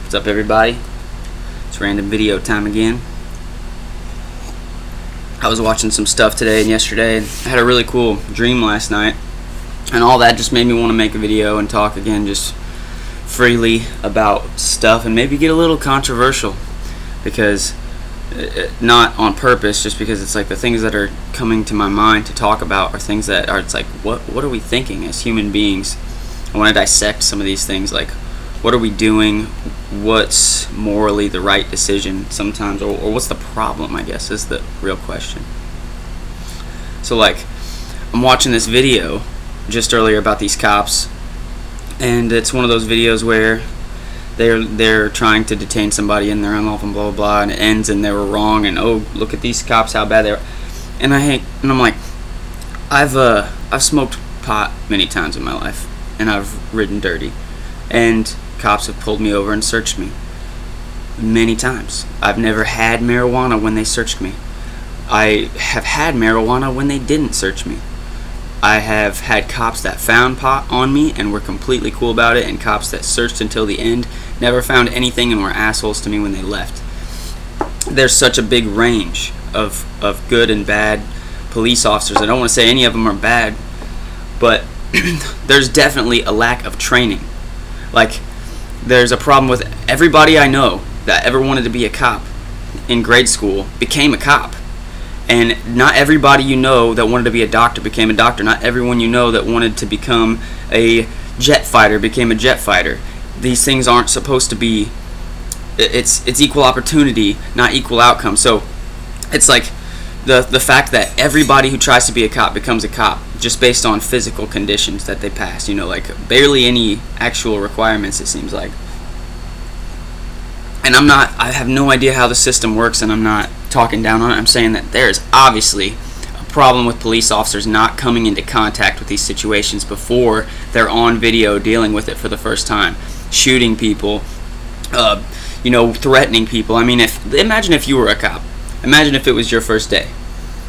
What's up, everybody? It's random video time again. I was watching some stuff today and yesterday, and I had a really cool dream last night, and all that just made me want to make a video and talk again just freely about stuff and maybe get a little controversial, because not on purpose, just because it's like the things that are coming to my mind to talk about are things that are, it's like, what are we thinking as human beings? I want to dissect some of these things, like what are we doing, what's morally the right decision sometimes, or what's the problem, I guess, is the real question. So like, I'm watching this video just earlier about these cops, and it's one of those videos where they're trying to detain somebody and they're unlawful, blah blah blah, and it ends and they were wrong, and oh, look at these cops, how bad they are. And I'm like, I've smoked pot many times in my life, and I've ridden dirty, and cops have pulled me over and searched me many times. I've never had marijuana when they searched me. I have had marijuana when they didn't search me. I have had cops that found pot on me and were completely cool about it, and cops that searched until the end, never found anything, and were assholes to me when they left. There's such a big range of good and bad police officers. I don't want to say any of them are bad, but there's definitely a lack of training. Like, there's a problem with everybody I know that ever wanted to be a cop in grade school became a cop. And not everybody you know that wanted to be a doctor became a doctor. Not everyone you know that wanted to become a jet fighter became a jet fighter. These things aren't supposed to be, it's equal opportunity, not equal outcome. So it's like the fact that everybody who tries to be a cop becomes a cop just based on physical conditions that they pass, like barely any actual requirements, it seems like. And I have no idea how the system works, and I'm not talking down on it. I'm saying that there's obviously a problem with police officers not coming into contact with these situations before they're on video dealing with it for the first time, shooting people, threatening people. I mean, imagine if you were a cop. Imagine if it was your first day,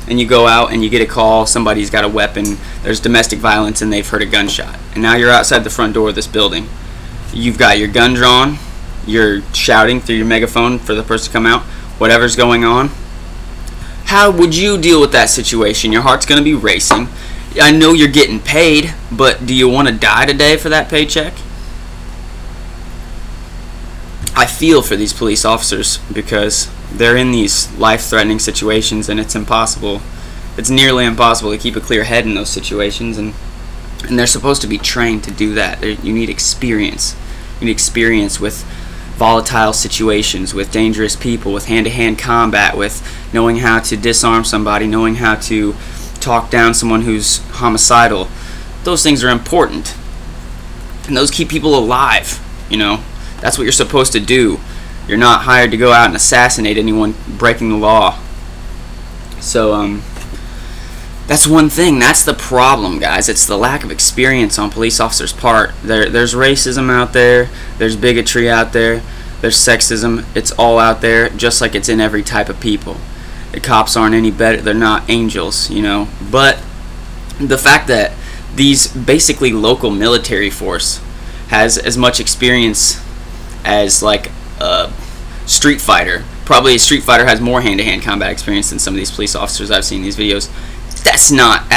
and you go out and you get a call, somebody's got a weapon, there's domestic violence, and they've heard a gunshot. And now you're outside the front door of this building. You've got your gun drawn, you're shouting through your megaphone for the person to come out, whatever's going on. How would you deal with that situation? Your heart's going to be racing. I know you're getting paid, but do you want to die today for that paycheck? I feel for these police officers because they're in these life-threatening situations, and it's impossible. It's nearly impossible to keep a clear head in those situations, and they're supposed to be trained to do that. You need experience. You need experience with volatile situations, with dangerous people, with hand-to-hand combat, with knowing how to disarm somebody, knowing how to talk down someone who's homicidal. Those things are important, and those keep people alive. That's what you're supposed to do. You're not hired to go out and assassinate anyone breaking the law. So that's one thing. That's the problem, guys. It's the lack of experience on police officers' part. There's racism out there. There's bigotry out there. There's sexism. It's all out there, just like it's in every type of people. The cops aren't any better. They're not angels, But the fact that these basically local military force has as much experience as like a street fighter. Probably a street fighter has more hand-to-hand combat experience than some of these police officers I've seen in these videos. That's not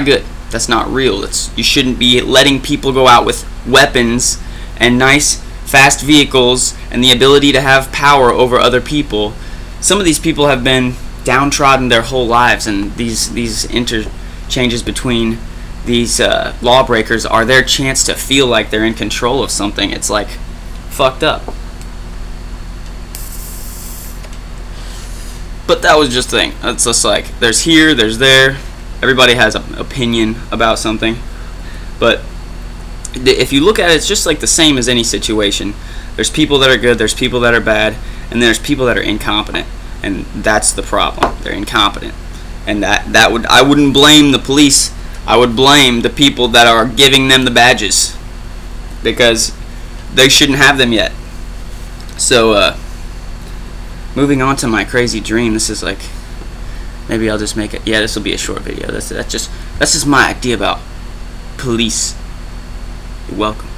good. That's not real. You shouldn't be letting people go out with weapons and nice, fast vehicles and the ability to have power over other people. Some of these people have been downtrodden their whole lives, and these interchanges between these lawbreakers are their chance to feel like they're in control of something. It's like fucked up. But that was just a thing. It's just like, there's here, there's there. Everybody has an opinion about something. But if you look at it, it's just like the same as any situation. There's people that are good, there's people that are bad, and there's people that are incompetent. And that's the problem. They're incompetent. And I wouldn't blame the police. I would blame the people that are giving them the badges, because they shouldn't have them yet. So, moving on to my crazy dream. This is like, maybe I'll just make it. Yeah, this will be a short video. That's just my idea about police. You're welcome.